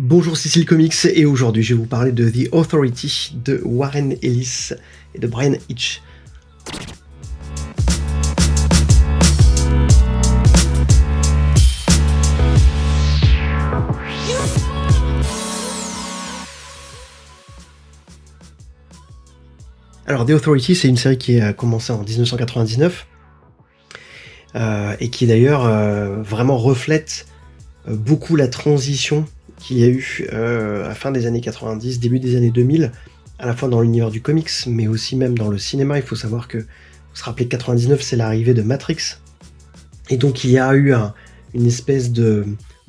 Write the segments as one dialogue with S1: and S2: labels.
S1: Bonjour Cécile Comics et aujourd'hui je vais vous parler de The Authority de Warren Ellis et de Bryan Hitch. Alors The Authority, c'est une série qui a commencé en 1999 et qui d'ailleurs vraiment reflète beaucoup la transition qu'il y a eu à la fin des années 90, début des années 2000, à la fois dans l'univers du comics, mais aussi même dans le cinéma. Il faut savoir que, vous se rappelez que 99, c'est l'arrivée de Matrix. Et donc il y a eu une espèce de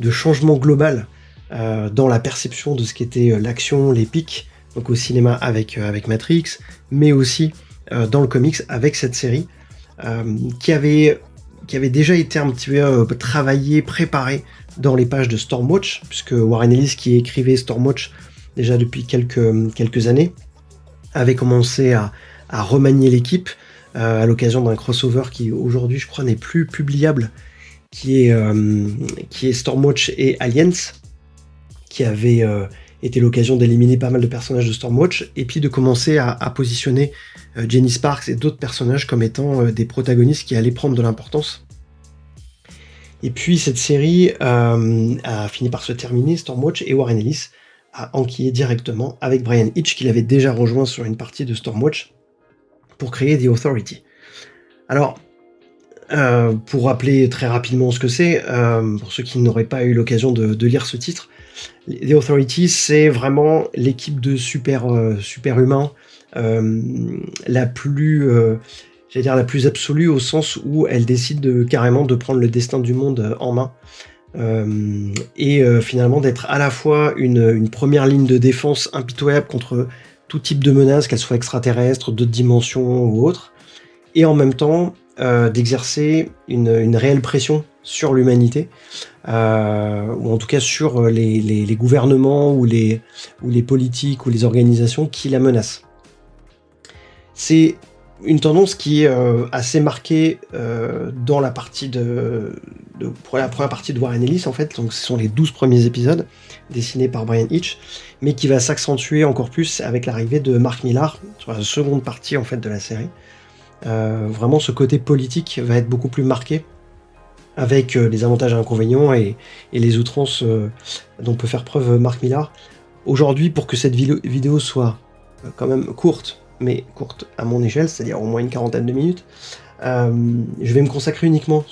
S1: changement global dans la perception de ce qu'était l'action, les pics, donc au cinéma avec Matrix, mais aussi dans le comics avec cette série qui avait déjà été un petit peu travaillée, préparée dans les pages de Stormwatch, puisque Warren Ellis, qui écrivait Stormwatch déjà depuis quelques années, avait commencé à remanier l'équipe à l'occasion d'un crossover qui aujourd'hui je crois n'est plus publiable, qui est Stormwatch et Aliens, qui avait été l'occasion d'éliminer pas mal de personnages de Stormwatch, et puis de commencer à positionner Jenny Sparks et d'autres personnages comme étant des protagonistes qui allaient prendre de l'importance. Et puis cette série a fini par se terminer, Stormwatch, et Warren Ellis a enquillé directement avec Bryan Hitch, qu'il avait déjà rejoint sur une partie de Stormwatch, pour créer The Authority. Alors, pour rappeler très rapidement ce que c'est, pour ceux qui n'auraient pas eu l'occasion de lire ce titre, The Authority, c'est vraiment l'équipe de super-humains la plus absolue, au sens où elle décide carrément de prendre le destin du monde en main et finalement d'être à la fois une première ligne de défense impitoyable contre tout type de menaces, qu'elles soient extraterrestres, d'autres dimensions ou autres, et en même temps d'exercer une réelle pression sur l'humanité, ou en tout cas sur les gouvernements ou les politiques ou les organisations qui la menacent. C'est une tendance qui est assez marquée dans la partie pour la première partie de Warren Ellis, en fait, donc ce sont les 12 premiers épisodes dessinés par Bryan Hitch, mais qui va s'accentuer encore plus avec l'arrivée de Mark Millar sur la seconde partie en fait de la série. Vraiment ce côté politique va être beaucoup plus marqué, avec les avantages et inconvénients et les outrances dont peut faire preuve Mark Millar. Aujourd'hui, pour que cette vidéo soit quand même courte, mais courte à mon échelle, c'est-à-dire au moins une quarantaine de minutes, je vais me consacrer uniquement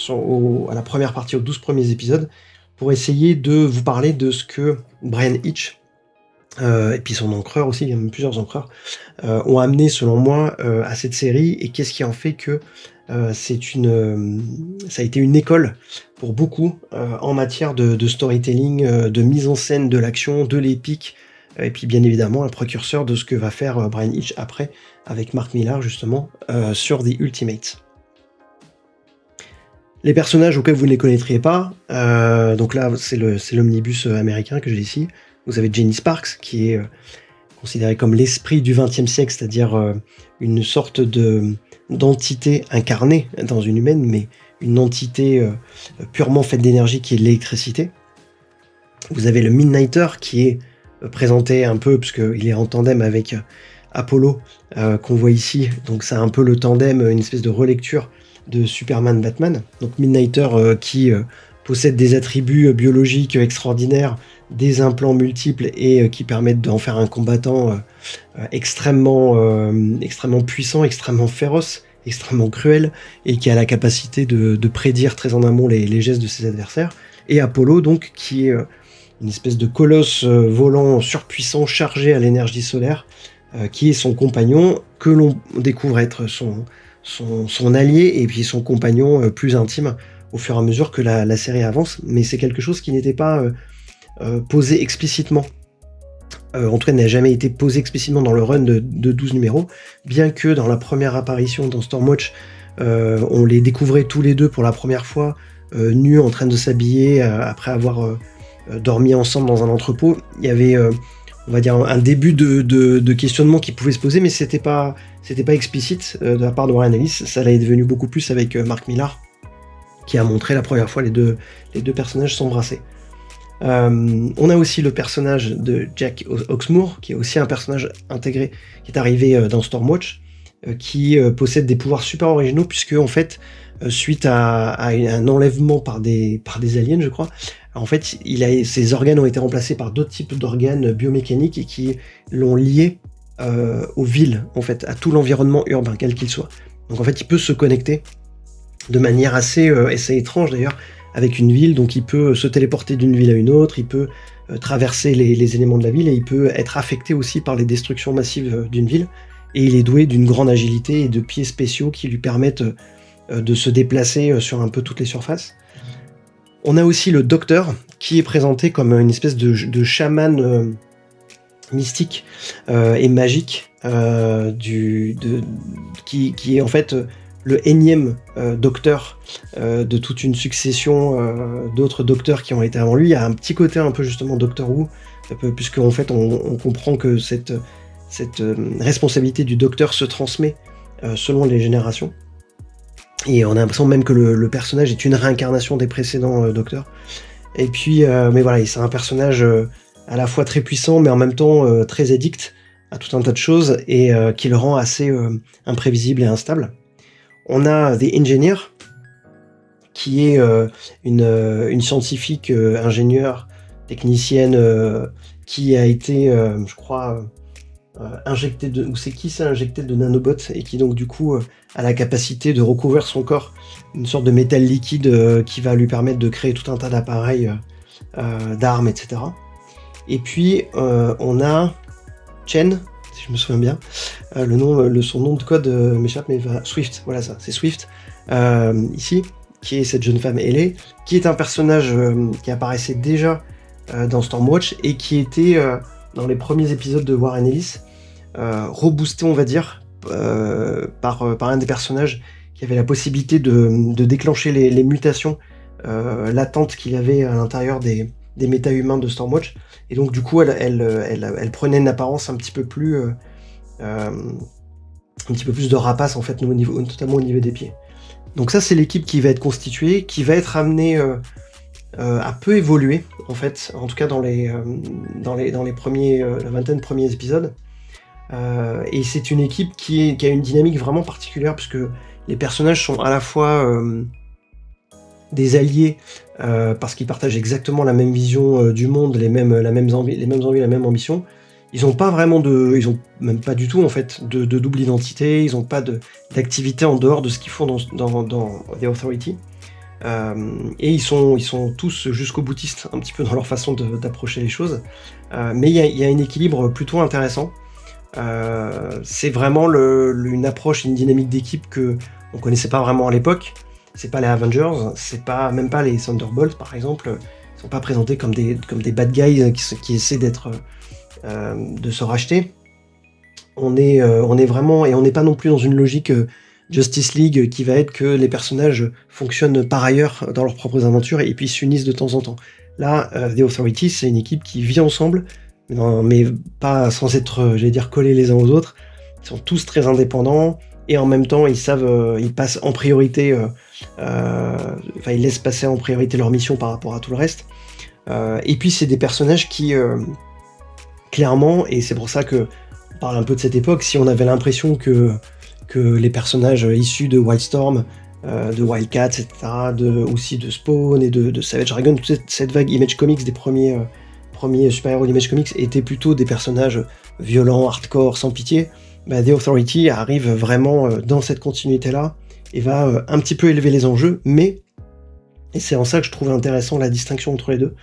S1: à la première partie, aux 12 premiers épisodes, pour essayer de vous parler de ce que Bryan Hitch, et puis son encreur aussi, il y a même plusieurs encreurs, ont amené selon moi à cette série, et qu'est-ce qui en fait que ça a été une école pour beaucoup en matière de storytelling, de mise en scène de l'action, de l'épique, et puis bien évidemment un précurseur de ce que va faire Bryan Hitch après avec Mark Millar justement sur The Ultimate. Les personnages auxquels vous ne les connaîtriez pas, donc là c'est l'omnibus américain que j'ai ici. Vous avez Jenny Sparks qui est considérée comme l'esprit du XXe siècle, c'est-à-dire une sorte d'entité incarnée dans une humaine, mais une entité purement faite d'énergie qui est l'électricité. Vous avez le Midnighter qui est présenté un peu, puisqu'il est en tandem avec Apollo, qu'on voit ici, donc c'est un peu le tandem, une espèce de relecture de Superman-Batman. Donc Midnighter qui possède des attributs biologiques extraordinaires, des implants multiples et qui permettent d'en faire un combattant extrêmement puissant, extrêmement féroce, extrêmement cruel, et qui a la capacité de prédire très en amont les gestes de ses adversaires. Et Apollo, donc, qui est une espèce de colosse volant surpuissant, chargé à l'énergie solaire, qui est son compagnon, que l'on découvre être son allié, et puis son compagnon plus intime au fur et à mesure que la série avance. Mais c'est quelque chose qui n'était pas posé explicitement. En tout cas, n'a jamais été posé explicitement dans le run de 12 numéros, bien que dans la première apparition dans Stormwatch, on les découvrait tous les deux pour la première fois, nus en train de s'habiller après avoir dormi ensemble dans un entrepôt. Il y avait, on va dire, un début de questionnement qui pouvait se poser, mais c'était pas explicite de la part de Warren Ellis. Ça l'est devenu beaucoup plus avec Mark Millar, qui a montré la première fois les deux personnages s'embrasser. On a aussi le personnage de Jack Hawksmoor, qui est aussi un personnage intégré, qui est arrivé dans Stormwatch, qui possède des pouvoirs super originaux, puisque en fait, suite à un enlèvement par des aliens, je crois, en fait, ses organes ont été remplacés par d'autres types d'organes biomécaniques et qui l'ont lié aux villes, en fait, à tout l'environnement urbain, quel qu'il soit. Donc en fait, il peut se connecter de manière assez étrange d'ailleurs, avec une ville, donc il peut se téléporter d'une ville à une autre, il peut traverser les éléments de la ville, et il peut être affecté aussi par les destructions massives d'une ville, et il est doué d'une grande agilité et de pieds spéciaux qui lui permettent de se déplacer sur un peu toutes les surfaces. On a aussi le Docteur, qui est présenté comme une espèce de chaman mystique et magique, qui est en fait le énième docteur de toute une succession d'autres docteurs qui ont été avant lui. Il y a un petit côté un peu justement Doctor Who, puisque en fait on comprend que cette responsabilité du docteur se transmet selon les générations. Et on a l'impression même que le personnage est une réincarnation des précédents docteurs. Et puis, mais voilà, c'est un personnage à la fois très puissant, mais en même temps très addict à tout un tas de choses, et qui le rend assez imprévisible et instable. On a The Engineer, qui est une scientifique ingénieure, technicienne, qui a été, je crois, injectée ou c'est qui s'est injecté de nanobots, et qui donc du coup a la capacité de recouvrir son corps une sorte de métal liquide qui va lui permettre de créer tout un tas d'appareils, d'armes, etc. Et puis on a Chen, si je me souviens bien, son nom de code m'échappe, mais Swift, voilà ça, c'est Swift, ici, qui est cette jeune femme ailée, qui est un personnage qui apparaissait déjà dans Stormwatch, et qui était dans les premiers épisodes de Warren Ellis, reboosté, on va dire, par un des personnages qui avait la possibilité de déclencher les mutations latentes qu'il y avait à l'intérieur des méta-humains de Stormwatch, et donc du coup elle prenait une apparence un petit peu plus de rapace en fait, notamment au niveau des pieds. Donc ça, c'est l'équipe qui va être constituée, qui va être amenée à peu évoluer en fait, en tout cas dans les premiers, la vingtaine de premiers épisodes. Et c'est une équipe qui a une dynamique vraiment particulière, puisque les personnages sont à la fois des alliés, parce qu'ils partagent exactement la même vision du monde, les mêmes envies, la même ambition. Ils ont même pas du tout en fait de double identité, ils ont pas d'activité en dehors de ce qu'ils font dans The Authority. Et ils sont tous jusqu'au boutiste un petit peu dans leur façon d'approcher les choses. Mais il y a un équilibre plutôt intéressant. C'est vraiment une approche, une dynamique d'équipe que on connaissait pas vraiment à l'époque. C'est pas les Avengers, c'est pas même pas les Thunderbolts par exemple. Ils sont pas présentés comme des bad guys qui essaient de se racheter. On est vraiment, et on n'est pas non plus dans une logique Justice League qui va être que les personnages fonctionnent par ailleurs dans leurs propres aventures et puis s'unissent de temps en temps. Là, The Authority, c'est une équipe qui vit ensemble, mais pas sans être, j'allais dire, collés les uns aux autres. Ils sont tous très indépendants, et en même temps, ils passent en priorité, ils laissent passer en priorité leur mission par rapport à tout le reste. Et puis, c'est des personnages qui, clairement, et c'est pour ça que on parle un peu de cette époque, si on avait l'impression que les personnages issus de Wildstorm, de Wildcats, etc., aussi de Spawn et de Savage Dragon, toute cette vague Image Comics des premiers super-héros d'Image Comics étaient plutôt des personnages violents, hardcore, sans pitié. The Authority arrive vraiment dans cette continuité-là et va un petit peu élever les enjeux, mais, et c'est en ça que je trouve intéressant la distinction entre les deux,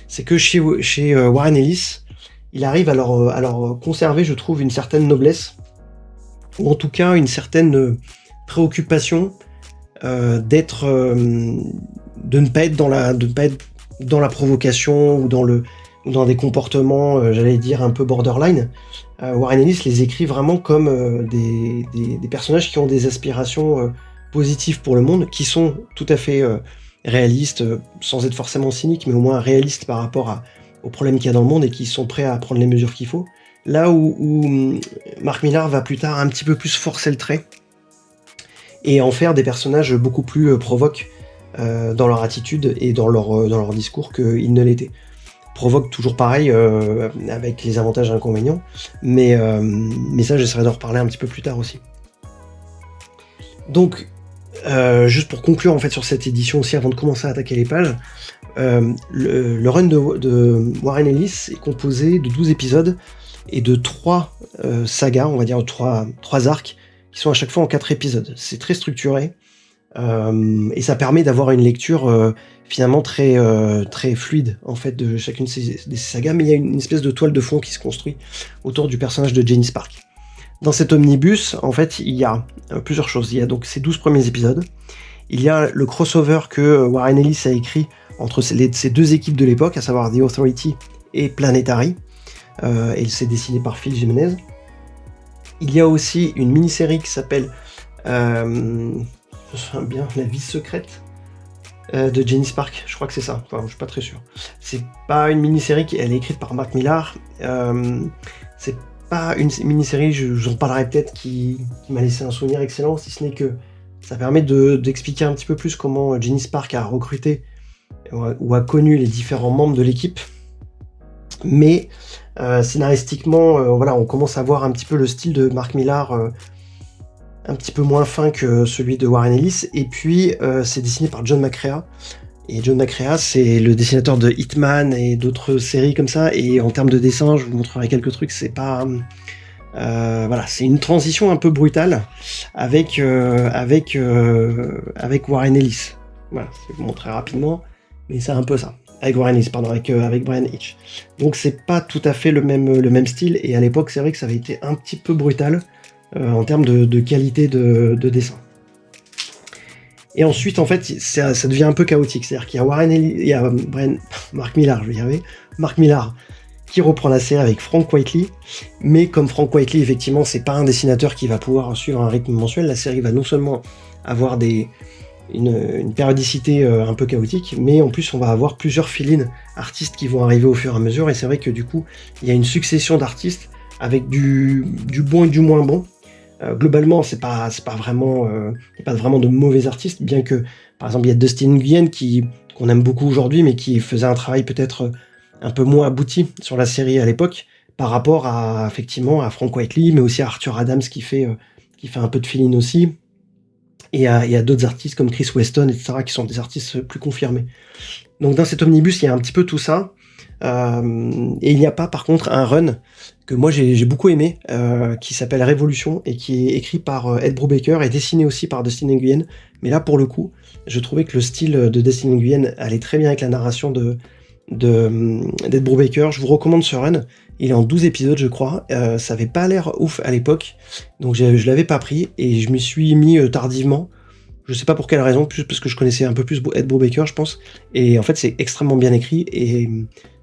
S1: c'est que chez Warren Ellis, il arrive à leur conserver, je trouve, une certaine noblesse, ou en tout cas une certaine préoccupation de ne pas être dans la provocation ou dans des comportements, j'allais dire, un peu borderline. Warren Ellis les écrit vraiment comme des personnages qui ont des aspirations positives pour le monde, qui sont tout à fait réalistes, sans être forcément cyniques, mais au moins réalistes par rapport aux problèmes qu'il y a dans le monde, et qui sont prêts à prendre les mesures qu'il faut. Là où Mark Millar va plus tard un petit peu plus forcer le trait et en faire des personnages beaucoup plus provoques dans leur attitude et dans leur discours qu'ils ne l'étaient. provoque toujours pareil, avec les avantages et inconvénients, mais ça j'essaierai d'en reparler un petit peu plus tard aussi. Donc, juste pour conclure en fait sur cette édition aussi, avant de commencer à attaquer les pages, le run de Warren Ellis est composé de 12 épisodes et de 3 sagas, on va dire 3 arcs, qui sont à chaque fois en 4 épisodes. C'est très structuré, et ça permet d'avoir une lecture finalement très fluide en fait de chacune de ces sagas, mais il y a une espèce de toile de fond qui se construit autour du personnage de Janice Park. Dans cet omnibus, en fait, il y a plusieurs choses. Il y a donc ces 12 premiers épisodes. Il y a le crossover que Warren Ellis a écrit entre ces deux équipes de l'époque, à savoir The Authority et Planetary. Et c'est dessiné par Phil Jimenez. Il y a aussi une mini-série qui s'appelle je me souviens bien, La vie secrète de Janice Park. Je crois que c'est ça. Enfin, je suis pas très sûr. C'est pas une mini-série elle est écrite par Mark Millar. C'est pas une mini-série, j'en parlerai peut-être, qui m'a laissé un souvenir excellent, si ce n'est que ça permet d'expliquer un petit peu plus comment Janice Park a recruté ou a connu les différents membres de l'équipe. Mais scénaristiquement, voilà, on commence à voir un petit peu le style de Mark Millar, un petit peu moins fin que celui de Warren Ellis. Et puis c'est dessiné par John McCrea. Et John McCrea, c'est le dessinateur de Hitman et d'autres séries comme ça. Et en termes de dessin, je vous montrerai quelques trucs. C'est pas, voilà, c'est une transition un peu brutale avec Warren Ellis. Voilà, je vais vous montrer rapidement, mais c'est un peu ça. Avec Warren Ellis, pardon, avec Bryan Hitch. Donc c'est pas tout à fait le même style. Et à l'époque, c'est vrai que ça avait été un petit peu brutal en termes de qualité de dessin. Et ensuite, en fait, ça devient un peu chaotique. C'est-à-dire qu'il y a Warren Ellis, il y a Mark Millar, je vais y arriver, Mark Millar qui reprend la série avec Frank Whiteley. Mais comme Frank Whiteley, effectivement, c'est pas un dessinateur qui va pouvoir suivre un rythme mensuel. La série va non seulement avoir une périodicité un peu chaotique, mais en plus, on va avoir plusieurs fill-in artistes qui vont arriver au fur et à mesure. Et c'est vrai que du coup, il y a une succession d'artistes avec du bon et du moins bon. Globalement, c'est pas vraiment de mauvais artistes, bien que, par exemple, il y a Dustin Nguyen qu'on aime beaucoup aujourd'hui, mais qui faisait un travail peut-être un peu moins abouti sur la série à l'époque, par rapport effectivement à Frank Whiteley, mais aussi à Arthur Adams qui fait un peu de fill-in aussi, et à d'autres artistes comme Chris Weston, etc., qui sont des artistes plus confirmés. Donc dans cet omnibus, il y a un petit peu tout ça. Et il n'y a pas par contre un run que moi j'ai beaucoup aimé, qui s'appelle Révolution et qui est écrit par Ed Brubaker et dessiné aussi par Dustin Nguyen. Mais là pour le coup, je trouvais que le style de Dustin Nguyen allait très bien avec la narration d'Ed Brubaker. Je vous recommande ce run. Il est en 12 épisodes je crois. Ça avait pas l'air ouf à l'époque, donc je l'avais pas pris et je m'y suis mis tardivement. Je sais pas pour quelle raison, plus parce que je connaissais un peu plus Ed Brubaker, je pense. Et en fait, c'est extrêmement bien écrit et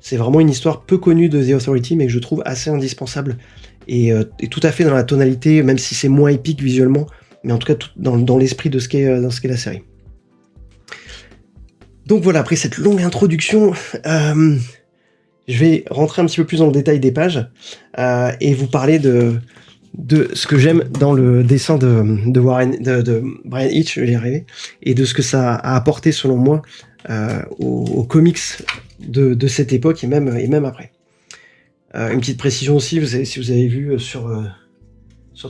S1: c'est vraiment une histoire peu connue de The Authority, mais que je trouve assez indispensable et tout à fait dans la tonalité, même si c'est moins épique visuellement, mais en tout cas dans l'esprit de ce qu'est la série. Donc voilà, après cette longue introduction, je vais rentrer un petit peu plus dans le détail des pages et vous parler de ce que j'aime dans le dessin de Bryan Hitch, je vais y arriver, et de ce que ça a apporté selon moi aux comics de cette époque et même après. Une petite précision aussi, si vous avez vu sur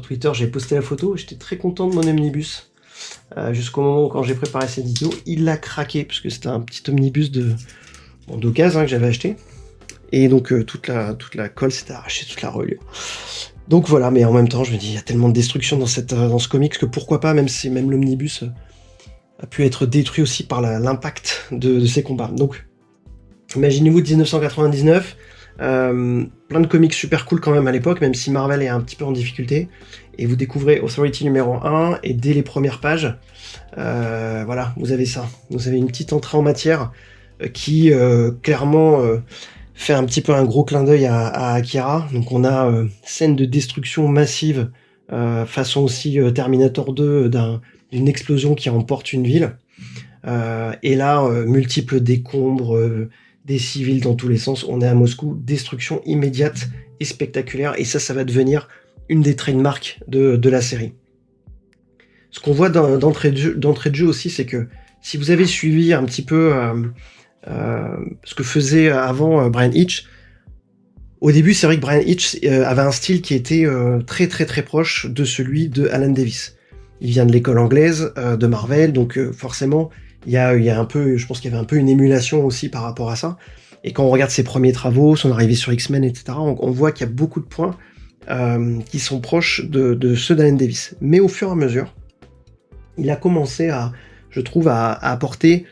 S1: Twitter, j'ai posté la photo, j'étais très content de mon omnibus jusqu'au moment où quand j'ai préparé cette vidéo, il l'a craqué, parce que c'était un petit omnibus d'occasion que j'avais acheté, et donc toute la colle s'était arrachée, toute la reliure. Donc voilà, mais en même temps, je me dis, il y a tellement de destruction dans ce comics que pourquoi pas, même si l'omnibus a pu être détruit aussi par l'impact de ces combats. Donc, imaginez-vous 1999, plein de comics super cool quand même à l'époque, même si Marvel est un petit peu en difficulté, et vous découvrez Authority numéro 1, et dès les premières pages, voilà, vous avez ça. Vous avez une petite entrée en matière qui, clairement... fait un petit peu un gros clin d'œil à Akira. Donc on a scène de destruction massive, façon aussi Terminator 2, d'une explosion qui emporte une ville. Et là, multiples décombres, des civils dans tous les sens. On est à Moscou, destruction immédiate et spectaculaire. Et ça va devenir une des trademarks de la série. Ce qu'on voit d'entrée de jeu aussi, c'est que si vous avez suivi un petit peu ce que faisait avant Brian Hitch. Au début, c'est vrai que Brian Hitch avait un style qui était très très très proche de celui de Alan Davis. Il vient de l'école anglaise de Marvel, donc forcément, il y a un peu, je pense qu'il y avait un peu une émulation aussi par rapport à ça. Et quand on regarde ses premiers travaux, son arrivée sur X-Men, etc., on voit qu'il y a beaucoup de points qui sont proches de ceux d'Alan Davis. Mais au fur et à mesure, il a commencé je trouve, à apporter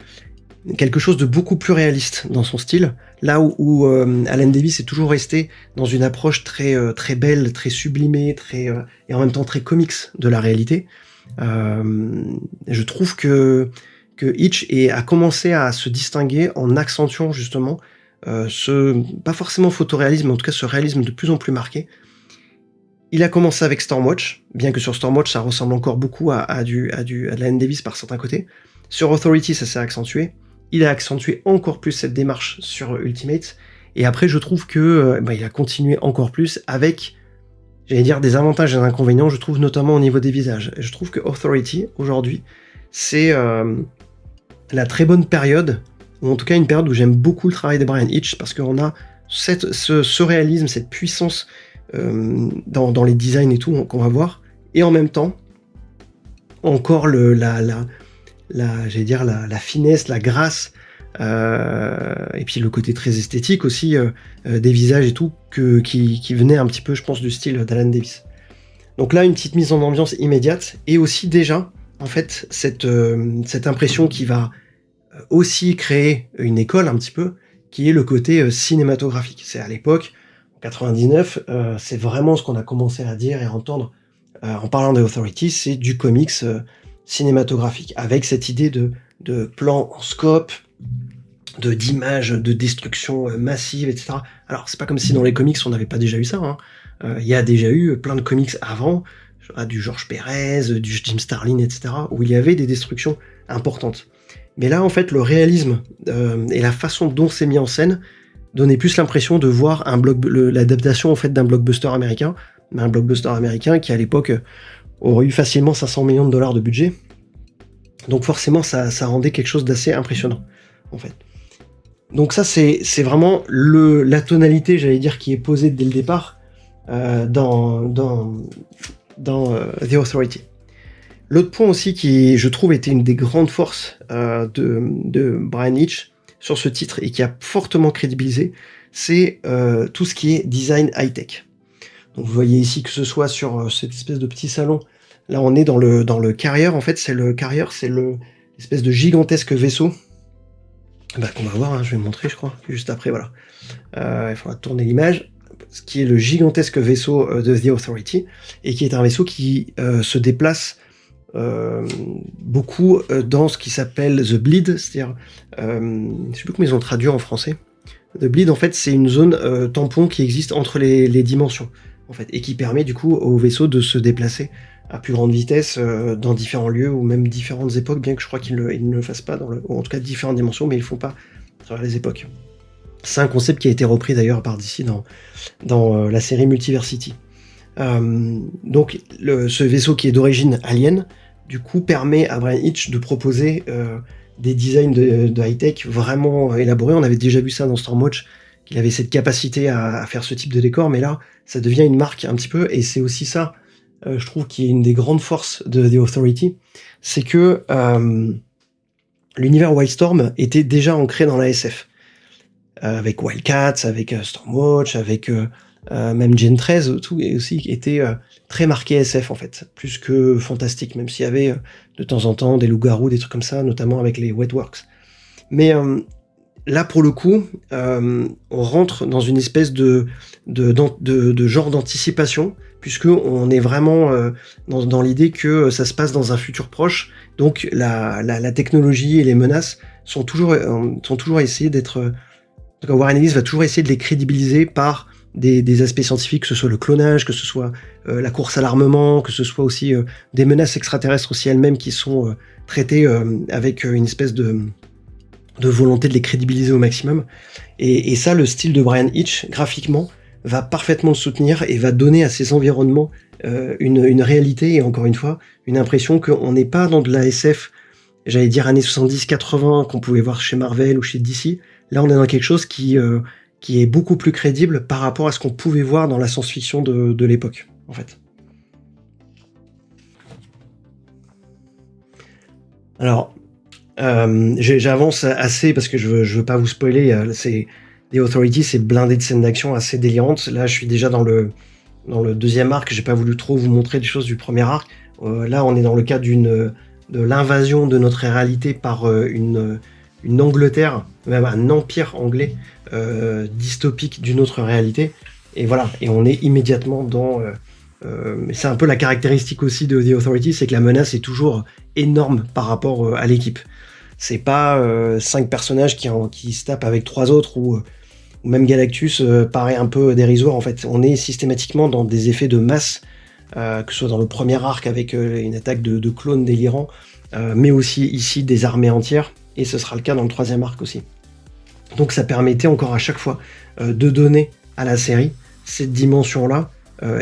S1: quelque chose de beaucoup plus réaliste dans son style, là où Alan Davis est toujours resté dans une approche très belle, très sublimée, et en même temps très comics de la réalité. Je trouve que Hitch a commencé à se distinguer en accentuant justement pas forcément photoréalisme, mais en tout cas ce réalisme de plus en plus marqué. Il a commencé avec Stormwatch, bien que sur Stormwatch ça ressemble encore beaucoup à Alan Davis par certains côtés. Sur Authority ça s'est accentué. Il a accentué encore plus cette démarche sur Ultimate, et après je trouve que il a continué encore plus avec, j'allais dire, des avantages et des inconvénients, je trouve, notamment au niveau des visages. Et je trouve que Authority, aujourd'hui, c'est la très bonne période, ou en tout cas une période où j'aime beaucoup le travail de Brian Hitch, parce qu'on a ce réalisme, cette puissance dans les designs et tout qu'on va voir, et en même temps, encore j'allais dire la finesse, la grâce, et puis le côté très esthétique aussi des visages et tout, qui venait un petit peu, je pense, du style d'Alan Davis. Donc là, une petite mise en ambiance immédiate, et aussi déjà, en fait, cette impression qui va aussi créer une école un petit peu, qui est le côté cinématographique. C'est à l'époque, en 99, c'est vraiment ce qu'on a commencé à dire et à entendre en parlant de Authority, c'est du comics cinématographique, avec cette idée de plan en scope, d'images de destruction massive, etc. Alors, c'est pas comme si dans les comics, on n'avait pas déjà eu ça. Hein. Il y a déjà eu plein de comics avant, du George Pérez, du Jim Starlin, etc., où il y avait des destructions importantes. Mais là, en fait, le réalisme et la façon dont c'est mis en scène donnait plus l'impression de voir l'adaptation en fait d'un blockbuster américain, mais un blockbuster américain qui, à l'époque, aurait eu facilement 500 millions de dollars de budget. Donc forcément, ça rendait quelque chose d'assez impressionnant, en fait. Donc ça, c'est vraiment la tonalité, j'allais dire, qui est posée dès le départ dans The Authority. L'autre point aussi qui, je trouve, était une des grandes forces de Brian Hitch sur ce titre et qui a fortement crédibilisé, c'est tout ce qui est design high-tech. Donc vous voyez ici que ce soit sur cette espèce de petit salon, là on est dans le Carrier, en fait c'est l'espèce de gigantesque vaisseau qu'on va voir, hein, je vais montrer je crois, juste après, voilà. Il faudra tourner l'image, ce qui est le gigantesque vaisseau de The Authority, et qui est un vaisseau qui se déplace beaucoup dans ce qui s'appelle The Bleed, c'est-à-dire, je sais plus comment ils ont traduit en français. The Bleed, en fait, c'est une zone tampon qui existe entre les dimensions, en fait, et qui permet du coup au vaisseau de se déplacer à plus grande vitesse dans différents lieux ou même différentes époques, bien que je crois qu'ils ne le fassent pas ou en tout cas différentes dimensions, mais ils le font pas sur les époques. C'est un concept qui a été repris d'ailleurs par DC dans la série Multiversity. Donc ce vaisseau qui est d'origine alien, du coup permet à Brian Hitch de proposer des designs de high-tech vraiment élaborés. On avait déjà vu ça dans Stormwatch, qu'il avait cette capacité à faire ce type de décor, mais là ça devient une marque un petit peu, et c'est aussi ça, je trouve, qui est une des grandes forces de The Authority, c'est que l'univers Wildstorm était déjà ancré dans la SF. Avec Wildcats, avec Stormwatch, avec même Gen 13, tout et aussi était très marqué SF en fait, plus que fantastique, même s'il y avait de temps en temps des loups-garous, des trucs comme ça, notamment avec les Wetworks. Mais là pour le coup, on rentre dans une espèce de genre d'anticipation, puisque on est vraiment dans l'idée que ça se passe dans un futur proche, donc la technologie et les menaces sont toujours essayées d'être... Donc Warren Ellis va toujours essayer de les crédibiliser par des aspects scientifiques, que ce soit le clonage, que ce soit la course à l'armement, que ce soit aussi des menaces extraterrestres aussi elles-mêmes qui sont traitées avec une espèce de volonté de les crédibiliser au maximum. Et ça, le style de Brian Hitch, graphiquement, va parfaitement le soutenir et va donner à ces environnements une réalité et encore une fois, une impression qu'on n'est pas dans de la SF j'allais dire années 70-80 qu'on pouvait voir chez Marvel ou chez DC. Là, on est dans quelque chose qui est beaucoup plus crédible par rapport à ce qu'on pouvait voir dans la science-fiction de l'époque, en fait. Alors, j'avance assez parce que je veux pas vous spoiler. The Authority, c'est blindé de scènes d'action assez délirantes. Là, je suis déjà dans le deuxième arc. J'ai pas voulu trop vous montrer des choses du premier arc. Là, on est dans le cas de l'invasion de notre réalité par une Angleterre, même un empire anglais dystopique d'une autre réalité. Et voilà, et on est immédiatement dans... c'est un peu la caractéristique aussi de The Authority, c'est que la menace est toujours énorme par rapport à l'équipe. C'est pas 5 personnages qui se tapent avec 3 autres ou même Galactus paraît un peu dérisoire. En fait, on est systématiquement dans des effets de masse, que ce soit dans le premier arc avec une attaque de clones délirants, mais aussi ici des armées entières, et ce sera le cas dans le troisième arc aussi. Donc ça permettait encore à chaque fois de donner à la série cette dimension-là,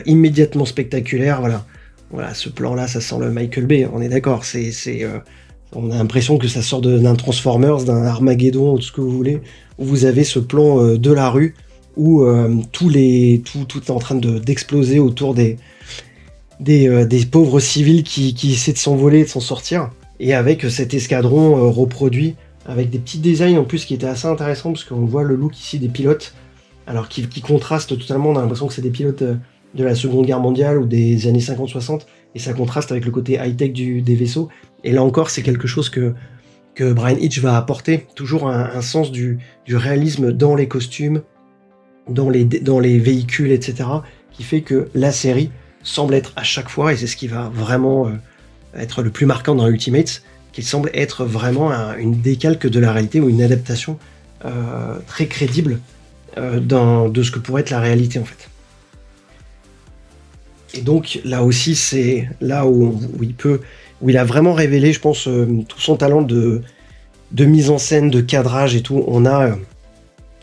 S1: immédiatement spectaculaire. Voilà, ce plan-là, ça sent le Michael Bay, on est d'accord. On a l'impression que ça sort d'un Transformers, d'un Armageddon, ou tout ce que vous voulez, où vous avez ce plan de la rue, où tout est en train d'exploser autour des pauvres civils qui essaient de s'envoler, de s'en sortir, et avec cet escadron reproduit, avec des petits designs en plus qui étaient assez intéressants, parce qu'on voit le look ici des pilotes, alors qui contraste totalement. On a l'impression que c'est des pilotes de la Seconde Guerre mondiale ou des années 50-60, et ça contraste avec le côté high-tech des vaisseaux. Et là encore, c'est quelque chose que Brian Hitch va apporter, toujours un sens du réalisme dans les costumes, dans les véhicules, etc., qui fait que la série semble être à chaque fois, et c'est ce qui va vraiment être le plus marquant dans Ultimates, qu'il semble être vraiment une décalque de la réalité, ou une adaptation très crédible de ce que pourrait être la réalité, en fait. Et donc là aussi, c'est là où il a vraiment révélé, je pense, tout son talent de mise en scène, de cadrage et tout. On a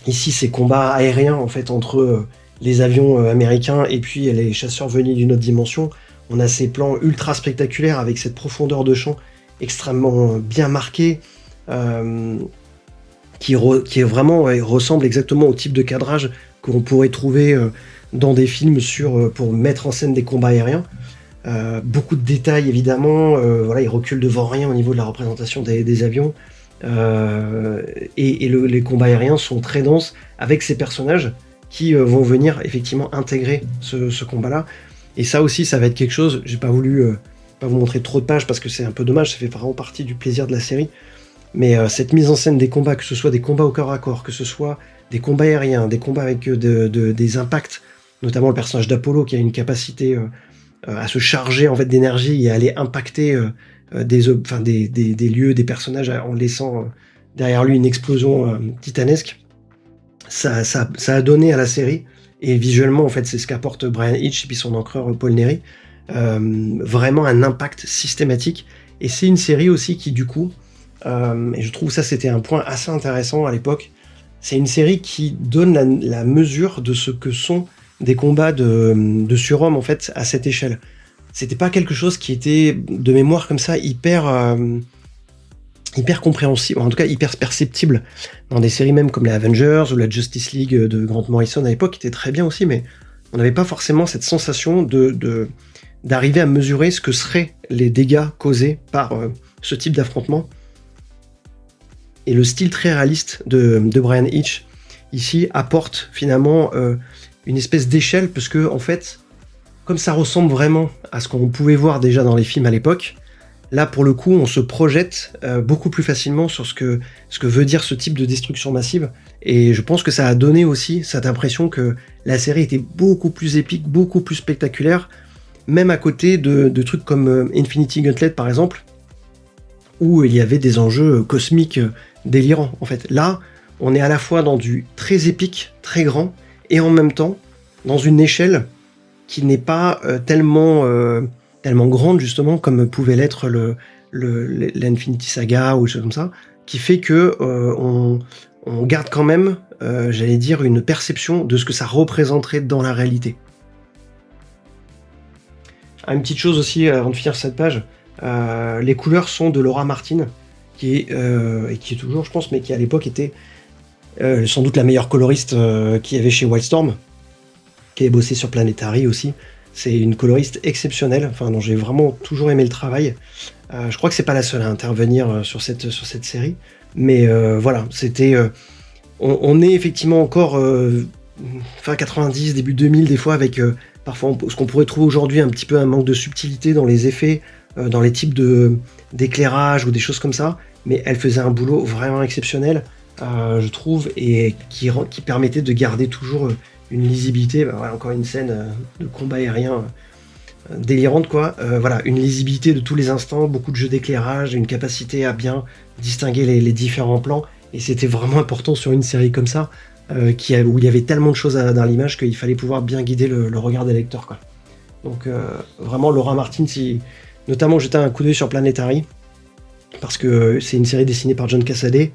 S1: ici ces combats aériens, en fait, entre les avions américains et puis les chasseurs venus d'une autre dimension. On a ces plans ultra spectaculaires avec cette profondeur de champ extrêmement bien marquée, qui ressemble exactement au type de cadrage qu'on pourrait trouver dans des films pour mettre en scène des combats aériens. Beaucoup de détails, évidemment. Il recule devant rien au niveau de la représentation des avions. Les combats aériens sont très denses, avec ces personnages qui vont venir effectivement intégrer ce combat-là. Et ça aussi, ça va être quelque chose. J'ai pas voulu pas vous montrer trop de pages parce que c'est un peu dommage, ça fait vraiment partie du plaisir de la série. Mais cette mise en scène des combats, que ce soit des combats au corps à corps, que ce soit des combats aériens, des combats avec des impacts, notamment le personnage d'Apollo qui a une capacité à se charger en fait d'énergie et à aller impacter des lieux, des personnages en laissant derrière lui une explosion titanesque. Ça a donné à la série, et visuellement en fait c'est ce qu'apporte Brian Hitch et puis son encreur Paul Neary, vraiment un impact systématique. Et c'est une série aussi qui du coup, et je trouve ça c'était un point assez intéressant à l'époque, c'est une série qui donne la mesure de ce que sont des combats de surhommes en fait à cette échelle. C'était pas quelque chose qui était de mémoire comme ça hyper compréhensible, en tout cas hyper perceptible dans des séries même comme les Avengers ou la Justice League de Grant Morrison à l'époque, qui était très bien aussi, mais on n'avait pas forcément cette sensation d'arriver à mesurer ce que seraient les dégâts causés par ce type d'affrontement. Et le style très réaliste de Brian Hitch ici apporte finalement une espèce d'échelle, parce que en fait, comme ça ressemble vraiment à ce qu'on pouvait voir déjà dans les films à l'époque, là pour le coup on se projette beaucoup plus facilement sur ce que veut dire ce type de destruction massive. Et je pense que ça a donné aussi cette impression que la série était beaucoup plus épique, beaucoup plus spectaculaire, même à côté de trucs comme Infinity Gauntlet par exemple, où il y avait des enjeux cosmiques délirants. En fait, là, on est à la fois dans du très épique, très grand, et en même temps dans une échelle qui n'est pas tellement grande justement comme pouvait l'être l'Infinity Saga ou des choses comme ça, qui fait que on garde quand même, j'allais dire, une perception de ce que ça représenterait dans la réalité. Une petite chose aussi avant de finir cette page, les couleurs sont de Laura Martin, et qui est toujours, je pense, mais qui à l'époque était sans doute la meilleure coloriste qu'il y avait chez Wildstorm, qui avait bossé sur Planetary aussi. C'est une coloriste exceptionnelle, enfin, dont j'ai vraiment toujours aimé le travail. Je crois que c'est pas la seule à intervenir sur cette série, mais voilà, c'était... on est effectivement encore fin 90, début 2000, des fois, avec parfois ce qu'on pourrait trouver aujourd'hui un petit peu un manque de subtilité dans les effets, dans les types d'éclairage ou des choses comme ça, mais elle faisait un boulot vraiment exceptionnel, je trouve, et qui permettait de garder toujours une lisibilité. Bah, voilà, encore une scène de combat aérien délirante, quoi. Voilà, une lisibilité de tous les instants, beaucoup de jeux d'éclairage, une capacité à bien distinguer les différents plans, et c'était vraiment important sur une série comme ça, où il y avait tellement de choses dans l'image qu'il fallait pouvoir bien guider le regard des lecteurs, quoi. Donc vraiment, Laura Martin, notamment jeter un coup d'œil sur Planetary, parce que c'est une série dessinée par John Cassaday.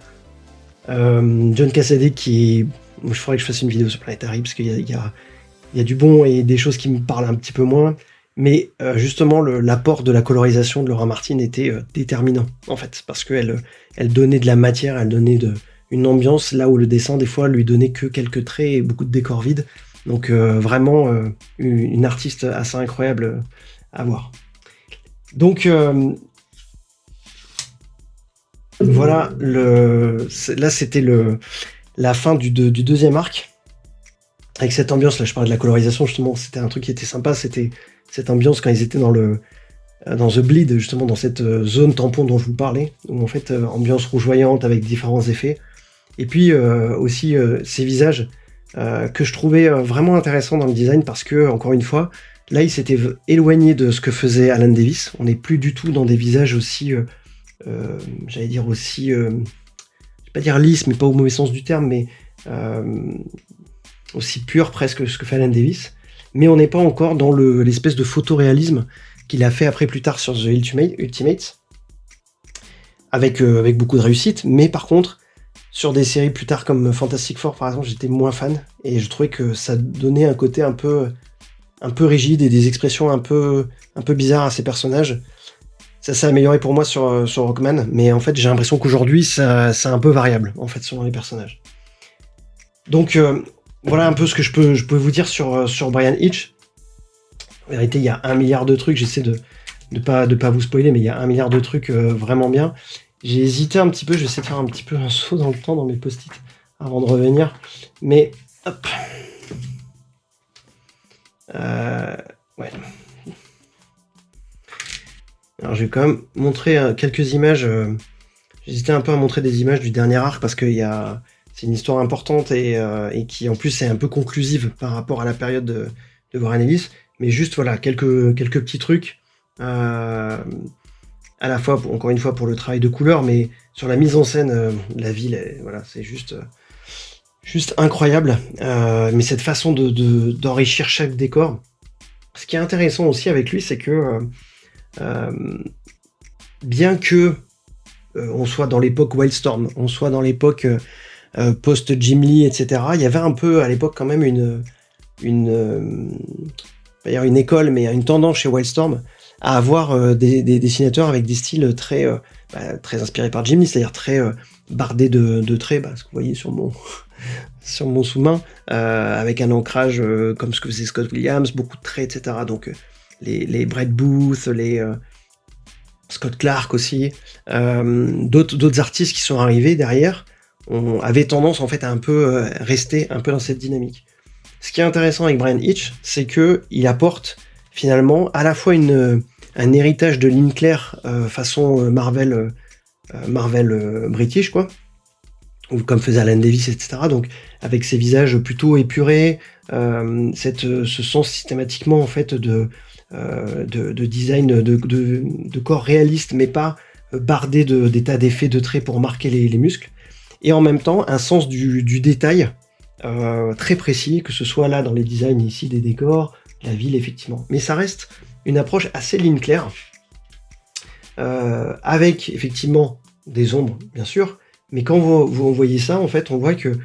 S1: John Cassaday qui est... Il faudrait que je fasse une vidéo sur Planetary, parce qu'il y a du bon et des choses qui me parlent un petit peu moins. Mais justement, l'apport de la colorisation de Laura Martin était déterminant, en fait, parce qu'elle donnait de la matière, elle donnait une ambiance, là où le dessin, des fois, lui donnait que quelques traits et beaucoup de décors vides. Donc vraiment, une artiste assez incroyable à voir. Donc voilà, là c'était la fin du deuxième arc. Avec cette ambiance, là je parlais de la colorisation, justement, c'était un truc qui était sympa, c'était cette ambiance quand ils étaient dans The Bleed, justement, dans cette zone tampon dont je vous parlais, où en fait, ambiance rougeoyante avec différents effets. Et puis aussi ces visages que je trouvais vraiment intéressants dans le design, parce que, encore une fois, là il s'était éloigné de ce que faisait Alan Davis. On n'est plus du tout dans des visages aussi, j'allais dire aussi, je vais pas dire lisse, mais pas au mauvais sens du terme, mais aussi pur presque que ce que fait Alan Davis. Mais on n'est pas encore dans l'espèce de photoréalisme qu'il a fait après plus tard sur The Ultimates, avec beaucoup de réussite. Mais par contre, sur des séries plus tard comme Fantastic Four par exemple, j'étais moins fan, et je trouvais que ça donnait un côté un peu rigide et des expressions un peu bizarres à ces personnages. Ça s'est amélioré pour moi sur Rockman, mais en fait j'ai l'impression qu'aujourd'hui c'est un peu variable en fait selon les personnages. Donc voilà un peu ce que je peux vous dire sur Bryan Hitch. En vérité, il y a 1 milliard de trucs, j'essaie de pas vous spoiler, mais il y a 1 milliard de trucs vraiment bien. J'ai hésité un petit peu, je vais essayer de faire un petit peu un saut dans le temps dans mes post-it avant de revenir. Mais hop. Ouais. Alors je vais quand même montrer quelques images. J'hésitais un peu à montrer des images du dernier arc parce que c'est une histoire importante et qui en plus est un peu conclusive par rapport à la période de Warren Ellis. Mais juste voilà, quelques petits trucs. À la fois, encore une fois, pour le travail de couleur, mais sur la mise en scène, la ville, voilà, c'est juste incroyable. Mais cette façon d'enrichir chaque décor. Ce qui est intéressant aussi avec lui, c'est que bien que on soit dans l'époque Wildstorm, on soit dans l'époque post-Jim Lee, etc., il y avait un peu à l'époque quand même pas dire une école, mais une tendance chez Wildstorm à avoir des dessinateurs avec des styles très inspirés par Jim Lee, c'est-à-dire très bardés de traits, ce que vous voyez sur mon sur mon sous-main, avec un ancrage comme ce que faisait Scott Williams, beaucoup de traits, etc. Donc les Brett Booth, les Scott Clark aussi, d'autres artistes qui sont arrivés derrière avaient tendance en fait à un peu rester un peu dans cette dynamique. Ce qui est intéressant avec Bryan Hitch, c'est que il apporte finalement à la fois un héritage de ligne claire façon Marvel british, quoi, ou comme faisait Alan Davis, etc. Donc avec ses visages plutôt épurés, ce sens systématiquement en fait de design de corps réaliste, mais pas bardé des tas d'effets de traits pour marquer les muscles, et en même temps un sens du détail très précis, que ce soit là dans les designs ici des décors, la ville effectivement, mais ça reste une approche assez ligne claire, avec effectivement des ombres bien sûr, mais quand vous voyez ça, en fait on voit que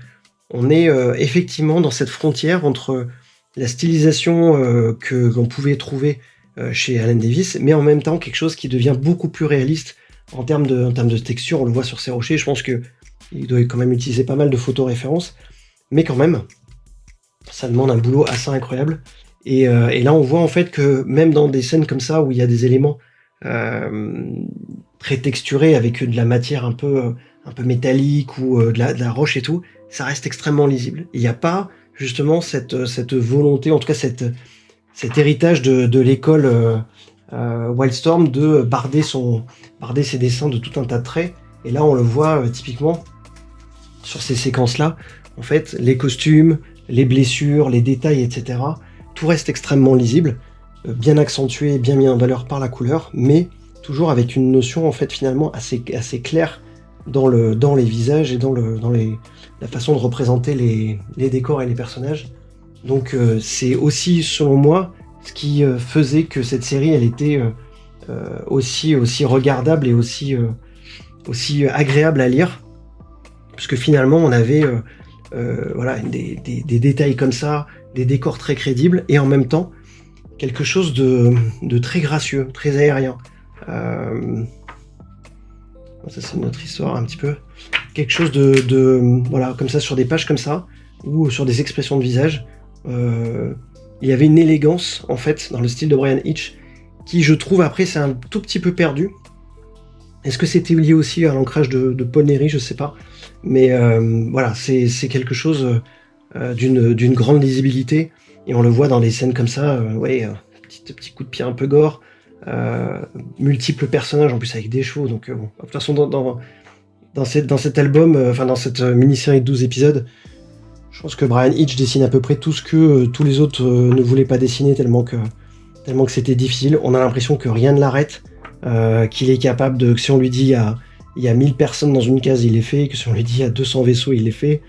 S1: on est effectivement dans cette frontière entre la stylisation qu'on pouvait trouver chez Alan Davis, mais en même temps quelque chose qui devient beaucoup plus réaliste, en termes de texture, on le voit sur ces rochers, je pense qu'il doit quand même utiliser pas mal de photoréférences, mais quand même, ça demande un boulot assez incroyable. Et là, on voit en fait que même dans des scènes comme ça, où il y a des éléments très texturés, avec de la matière un peu métallique, ou de la roche et tout, ça reste extrêmement lisible. Il n'y a pas justement cette volonté, en tout cas cet héritage de l'école Wildstorm de barder ses dessins de tout un tas de traits. Et là, on le voit typiquement sur ces séquences-là. En fait, les costumes, les blessures, les détails, etc. Tout reste extrêmement lisible, bien accentué, bien mis en valeur par la couleur, mais toujours avec une notion en fait finalement assez claire dans les visages et dans la façon de représenter les décors et les personnages. Donc c'est aussi, selon moi, ce qui faisait que cette série, elle était aussi regardable et aussi agréable à lire, puisque finalement on avait voilà, des détails comme ça, des décors très crédibles, et en même temps quelque chose de très gracieux, très aérien. Ça c'est une autre histoire un petit peu. Quelque chose voilà, comme ça, sur des pages comme ça, ou sur des expressions de visage. Il y avait une élégance en fait dans le style de Bryan Hitch qui, je trouve, après c'est un tout petit peu perdu. Est-ce que c'était lié aussi à l'ancrage de Paul Neary? Je sais pas, mais voilà, c'est quelque chose d'une grande lisibilité, et on le voit dans des scènes comme ça, ouais, petit coup de pied un peu gore, multiples personnages en plus avec des chevaux, donc bon, de toute façon dans cet album, enfin dans cette mini-série de 12 épisodes, je pense que Bryan Hitch dessine à peu près tout ce que tous les autres ne voulaient pas dessiner, tellement que c'était difficile. On a l'impression que rien ne l'arrête, qu'il est capable de... Si on lui dit il y a 1000 personnes dans une case, il les fait. Que si on lui dit il y a 200 vaisseaux, il les fait.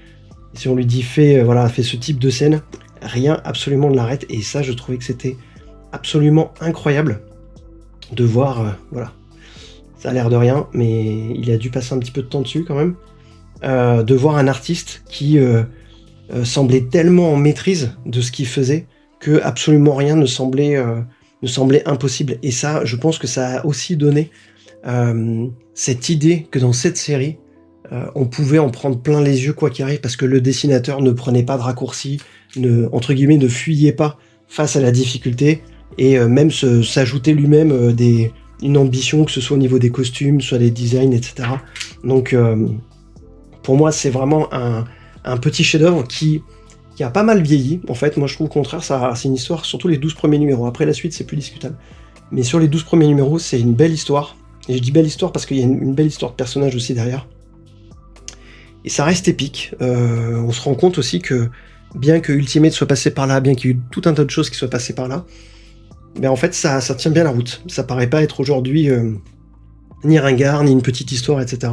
S1: Et si on lui dit fais ce type de scène, rien absolument ne l'arrête. Et ça, je trouvais que c'était absolument incroyable de voir... voilà, ça a l'air de rien, mais il a dû passer un petit peu de temps dessus quand même. De voir un artiste qui... semblait tellement en maîtrise de ce qu'il faisait que absolument rien ne semblait impossible. Et ça, je pense que ça a aussi donné cette idée que dans cette série, on pouvait en prendre plein les yeux quoi qu'il arrive, parce que le dessinateur ne prenait pas de raccourcis, entre guillemets, ne fuyait pas face à la difficulté, et même s'ajouter lui-même une ambition, que ce soit au niveau des costumes, soit des designs, etc. Donc pour moi, c'est vraiment un petit chef-d'œuvre qui a pas mal vieilli. En fait, moi je trouve au contraire, c'est une histoire, surtout les 12 premiers numéros. Après la suite, c'est plus discutable. Mais sur les 12 premiers numéros, c'est une belle histoire. Et je dis belle histoire parce qu'il y a une belle histoire de personnage aussi derrière. Et ça reste épique. On se rend compte aussi que, bien que Ultimate soit passé par là, bien qu'il y ait eu tout un tas de choses qui soient passées par là, mais en fait, ça tient bien la route. Ça paraît pas être aujourd'hui ni ringard, ni une petite histoire, etc.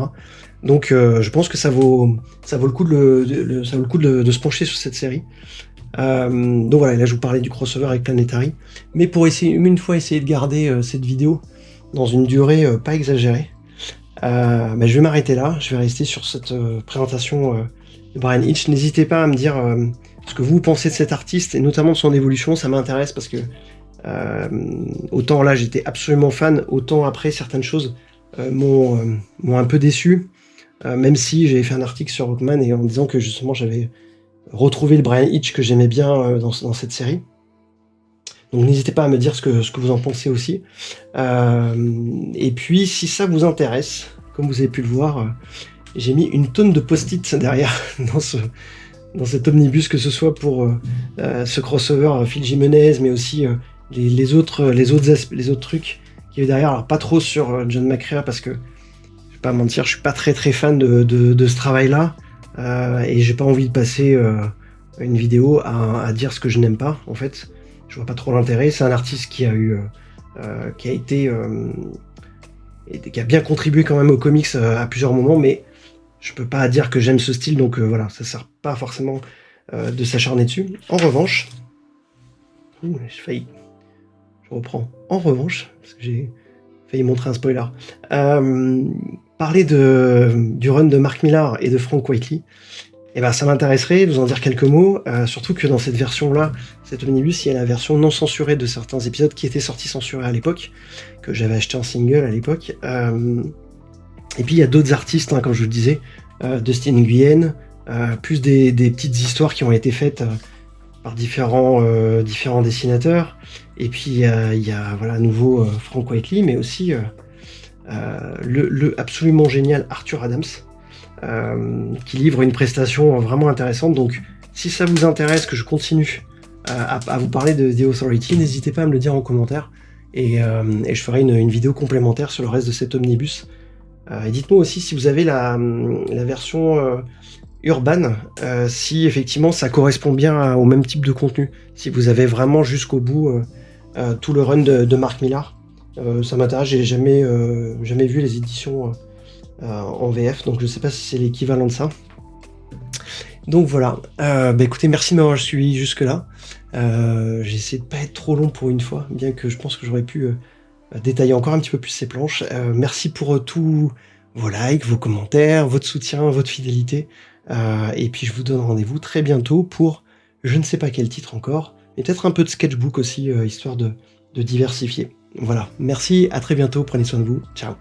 S1: Donc je pense que ça vaut le coup de se pencher sur cette série. Donc voilà, là je vous parlais du crossover avec Planetary, mais pour essayer de garder cette vidéo dans une durée pas exagérée, je vais m'arrêter là. Je vais rester sur cette présentation de Bryan Hitch. N'hésitez pas à me dire ce que vous pensez de cet artiste, et notamment de son évolution. Ça m'intéresse parce que autant là j'étais absolument fan, autant après certaines choses m'ont un peu déçu. Même si j'avais fait un article sur Rockman et en disant que justement j'avais retrouvé le Bryan Hitch que j'aimais bien dans cette série. Donc n'hésitez pas à me dire ce que vous en pensez aussi. Et puis si ça vous intéresse, comme vous avez pu le voir, j'ai mis une tonne de post-it derrière dans cet omnibus, que ce soit pour ce crossover Phil Jimenez, mais aussi les autres trucs qui est derrière. Alors pas trop sur John McCrea, parce que pas mentir, je suis pas très fan de ce travail-là, et j'ai pas envie de passer une vidéo à dire ce que je n'aime pas. En fait, je vois pas trop l'intérêt. C'est un artiste qui a bien contribué quand même aux comics à plusieurs moments, mais je peux pas dire que j'aime ce style, donc voilà, ça sert pas forcément de s'acharner dessus. En revanche, je reprends. En revanche, parce que j'ai failli montrer un spoiler. Parler du run de Mark Millar et de Frank Whiteley, ça m'intéresserait de vous en dire quelques mots, surtout que dans cette version-là, cet omnibus, il y a la version non censurée de certains épisodes qui étaient sortis censurés à l'époque, que j'avais acheté en single à l'époque. Et puis il y a d'autres artistes, hein, comme je vous le disais, Dustin Nguyen, plus des petites histoires qui ont été faites par différents dessinateurs. Et puis il y a voilà, à nouveau Frank Whiteley, mais aussi le absolument génial Arthur Adams, qui livre une prestation vraiment intéressante. Donc si ça vous intéresse que je continue à vous parler de The Authority, n'hésitez pas à me le dire en commentaire, et je ferai une vidéo complémentaire sur le reste de cet omnibus. Et dites-moi aussi si vous avez la version Urban, si effectivement ça correspond bien au même type de contenu, si vous avez vraiment jusqu'au bout tout le run de Mark Millar. Ça m'intéresse, j'ai jamais vu les éditions en VF, donc je sais pas si c'est l'équivalent de ça. Donc voilà, écoutez, merci de m'avoir suivi jusque là. J'ai essayé de pas être trop long pour une fois, bien que je pense que j'aurais pu détailler encore un petit peu plus ces planches. Merci pour tous vos likes, vos commentaires, votre soutien, votre fidélité. Et puis je vous donne rendez-vous très bientôt pour je ne sais pas quel titre encore, mais peut-être un peu de sketchbook aussi, histoire de diversifier. Voilà, merci, à très bientôt, prenez soin de vous, ciao.